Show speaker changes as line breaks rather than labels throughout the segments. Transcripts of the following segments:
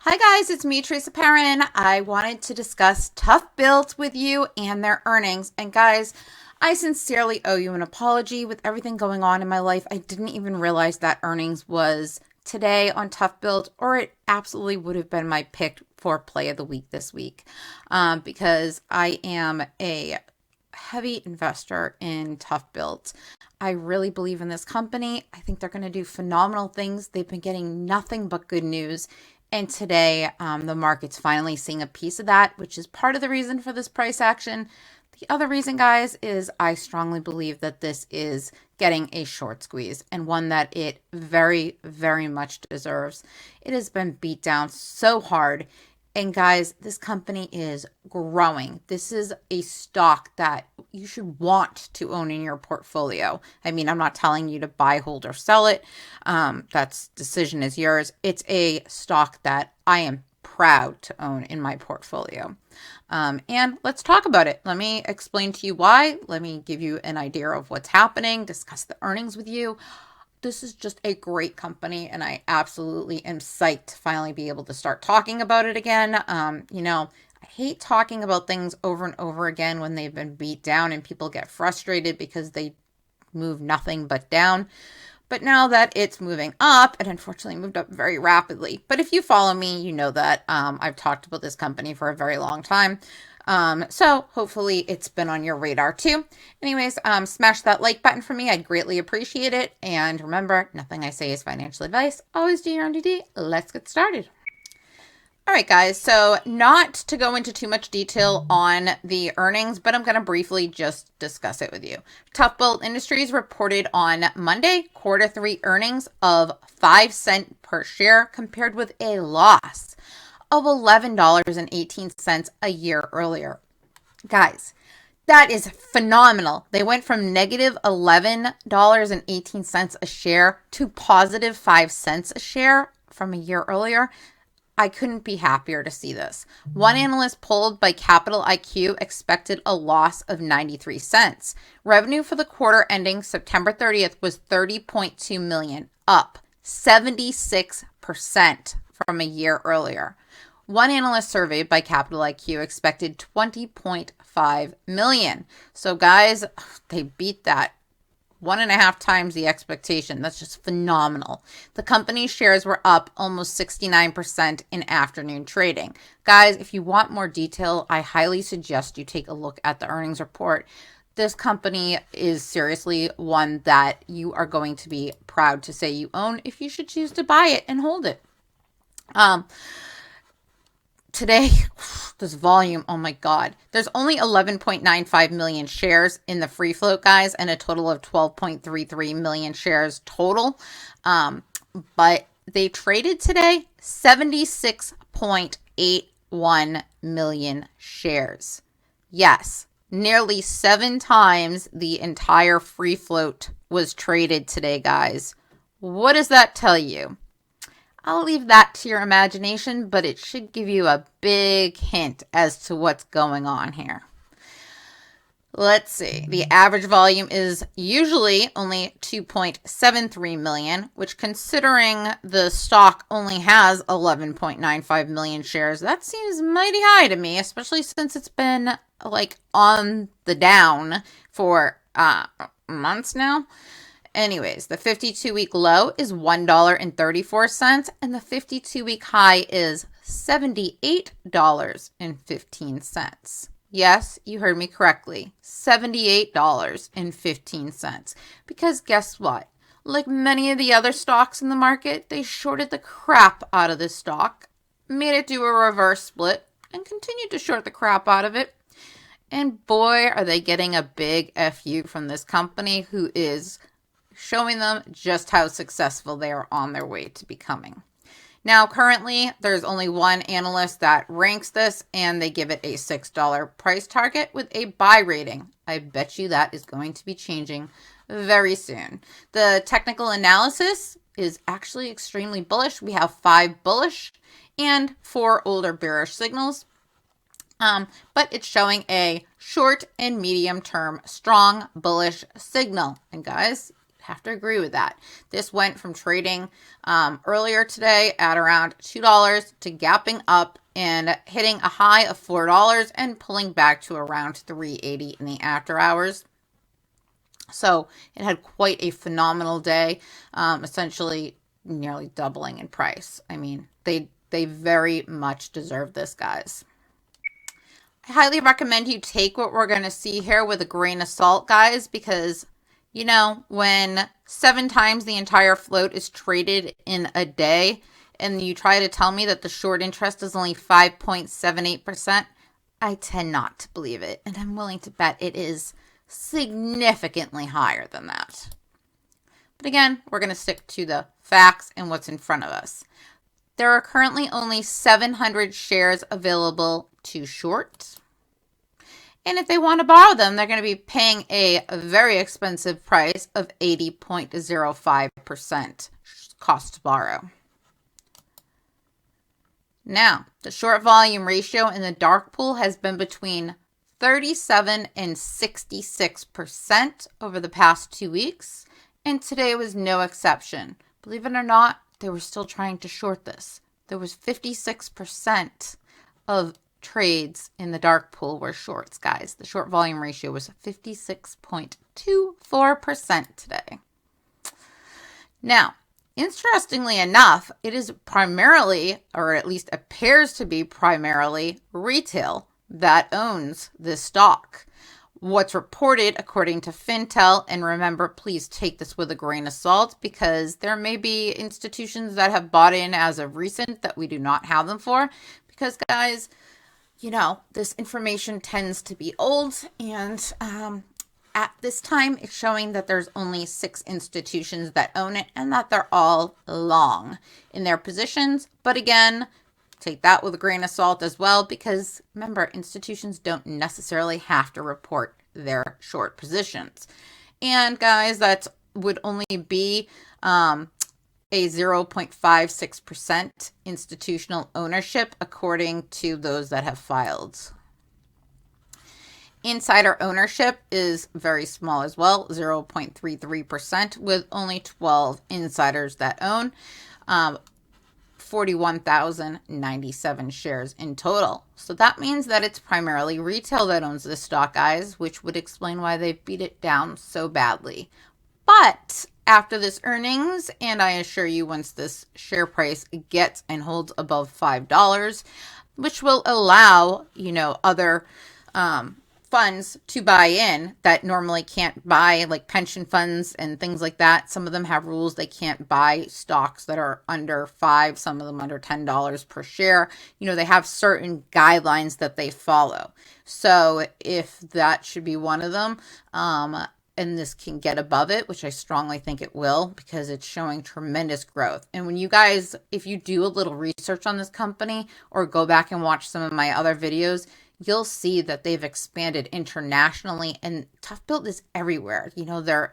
Hi guys, it's me, Teresa Perrin. I wanted to discuss TBLT with you and their earnings. And guys, I sincerely owe you an apology with everything going on in my life. I didn't even realize that earnings was today on TBLT, or it absolutely would have been my pick for play of the week this week, because I am a heavy investor in TBLT. I really believe in this company. I think they're going to do phenomenal things. They've been getting nothing but good news. And today, the market's finally seeing a piece of that, which is part of the reason for this price action. The other reason, guys, is I strongly believe that this is getting a short squeeze, and one that it very, very much deserves. It has been beat down so hard. And guys, this company is growing. This is a stock that you should want to own in your portfolio. I mean, I'm not telling you to buy, hold, or sell it. That's decision is yours. It's a stock that I am proud to own in my portfolio. And let's talk about it. Let me explain to you why. Let me give you an idea of what's happening, discuss the earnings with you. This is just a great company, and I absolutely am psyched to finally be able to start talking about it again. I hate talking about things over and over again when they've been beat down and people get frustrated because they move nothing but down. But now that it's moving up, it unfortunately moved up very rapidly. But if you follow me, you know that I've talked about this company for a very long time. So hopefully it's been on your radar too. Anyways, smash that like button for me. I'd greatly appreciate it. And remember, nothing I say is financial advice. Always do your own DD. Let's get started. All right, guys. So not to go into too much detail on the earnings, but I'm going to briefly just discuss it with you. TBLT Industries reported on Monday Q3 earnings of 5 cents per share compared with a loss of $11.18 a year earlier. Guys, that is phenomenal. They went from negative $11.18 a share to positive 5 cents a share from a year earlier. I couldn't be happier to see this. One analyst polled by Capital IQ expected a loss of 93 cents. Revenue for the quarter ending September 30th was $30.2 million, up 76% from a year earlier. One analyst surveyed by Capital IQ expected 20.5 million. So guys, they beat that 1.5 times the expectation. That's just phenomenal. The company's shares were up almost 69% in afternoon trading. Guys, if you want more detail, I highly suggest you take a look at the earnings report. This company is seriously one that you are going to be proud to say you own if you should choose to buy it and hold it. Today, this volume, oh my God. There's only 11.95 million shares in the free float, guys, and a total of 12.33 million shares total. But they traded today 76.81 million shares. Yes, nearly 7 times the entire free float was traded today, guys. What does that tell you? I'll leave that to your imagination, but it should give you a big hint as to what's going on here. Let's see. The average volume is usually only 2.73 million, which considering the stock only has 11.95 million shares, that seems mighty high to me, especially since it's been like on the down for months now. Anyways, the 52-week low is $1.34, and the 52-week high is $78.15. Yes, you heard me correctly, $78.15. Because guess what? Like many of the other stocks in the market, they shorted the crap out of this stock, made it do a reverse split, and continued to short the crap out of it. And boy, are they getting a big FU from this company who is showing them just how successful they are on their way to becoming. Now, currently, there's only one analyst that ranks this, and they give it a $6 price target with a buy rating. I bet you that is going to be changing very soon. The technical analysis is actually extremely bullish. We have 5 bullish and 4 older bearish signals. But it's showing a short and medium term strong bullish signal. And guys, have to agree with that. This went from trading earlier today at around $2 to gapping up and hitting a high of $4 and pulling back to around $3.80 in the after hours. So it had quite a phenomenal day, essentially nearly doubling in price. I mean, they very much deserve this, guys. I highly recommend you take what we're going to see here with a grain of salt, guys, because, you know, when 7 times the entire float is traded in a day and you try to tell me that the short interest is only 5.78%, I tend not to believe it. And I'm willing to bet it is significantly higher than that. But again, we're going to stick to the facts and what's in front of us. There are currently only 700 shares available to short. And if they want to borrow them, they're going to be paying a very expensive price of 80.05% cost to borrow. Now, the short volume ratio in the dark pool has been between 37 and 66% over the past 2 weeks, and today was no exception. Believe it or not, they were still trying to short this. There was 56% of trades in the dark pool were shorts, guys. The short volume ratio was 56.24% today. Now, interestingly enough, it is primarily, or at least appears to be primarily, retail that owns this stock. What's reported according to Fintel, and remember, please take this with a grain of salt because there may be institutions that have bought in as of recent that we do not have them for, because guys, you know, this information tends to be old, and at this time it's showing that there's only 6 institutions that own it and that they're all long in their positions. But again, take that with a grain of salt as well, because remember, institutions don't necessarily have to report their short positions. And guys, that would only be a 0.56% institutional ownership according to those that have filed. Insider ownership is very small as well, 0.33%, with only 12 insiders that own 41,097 shares in total. So that means that it's primarily retail that owns this stock, guys, which would explain why they beat it down so badly. But after this earnings, and I assure you once this share price gets and holds above $5, which will allow, you know, other funds to buy in that normally can't buy, like pension funds and things like that. Some of them have rules they can't buy stocks that are under $5, some of them under $10 per share. You know, they have certain guidelines that they follow. So if that should be one of them, and this can get above it, which I strongly think it will, because it's showing tremendous growth. And when you guys, if you do a little research on this company or go back and watch some of my other videos, you'll see that they've expanded internationally, and ToughBuilt is everywhere. You know, they're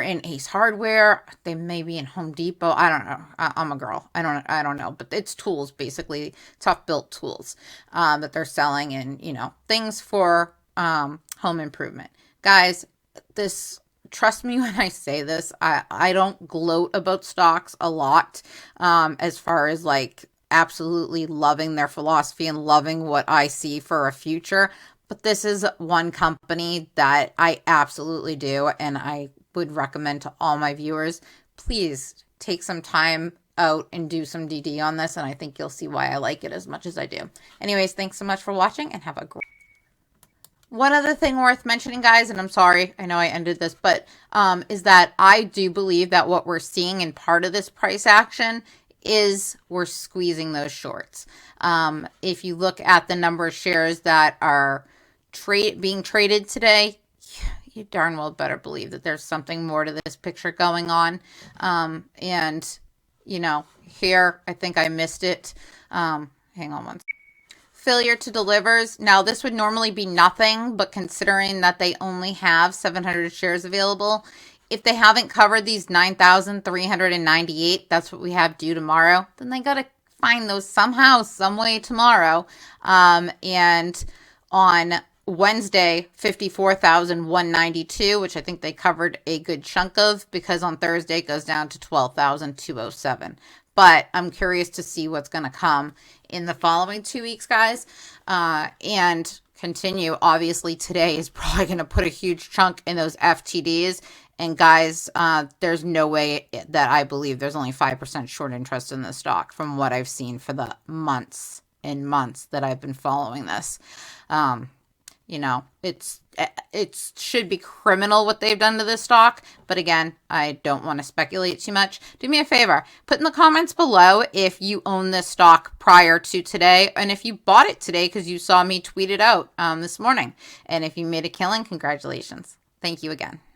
in Ace Hardware. They may be in Home Depot. I don't know. I'm a girl. I don't know. But it's tools, basically, ToughBuilt tools that they're selling, and, you know, things for home improvement. Guys, trust me when I say this, I don't gloat about stocks a lot as far as like absolutely loving their philosophy and loving what I see for a future. But this is one company that I absolutely do, and I would recommend to all my viewers, please take some time out and do some DD on this, and I think you'll see why I like it as much as I do. Anyways, thanks so much for watching, and have a great One other thing worth mentioning, guys, and I'm sorry, I know I ended this, but is that I do believe that what we're seeing in part of this price action is we're squeezing those shorts. If you look at the number of shares that are being traded today, you darn well better believe that there's something more to this picture going on. And, you know, here, I think I missed it. Hang on one second. Failure to delivers. Now, this would normally be nothing, but considering that they only have 700 shares available, if they haven't covered these 9,398, that's what we have due tomorrow, then they got to find those somehow, some way tomorrow. And on Wednesday, 54,192, which I think they covered a good chunk of, because on Thursday it goes down to 12,207. But I'm curious to see what's going to come in the following 2 weeks, guys. And continue. Obviously, today is probably going to put a huge chunk in those FTDs. And guys, there's no way that I believe there's only 5% short interest in this stock from what I've seen for the months and months that I've been following this. You know, it should be criminal what they've done to this stock. But again, I don't want to speculate too much. Do me a favor. Put in the comments below if you own this stock prior to today, and if you bought it today because you saw me tweet it out this morning. And if you made a killing, congratulations. Thank you again.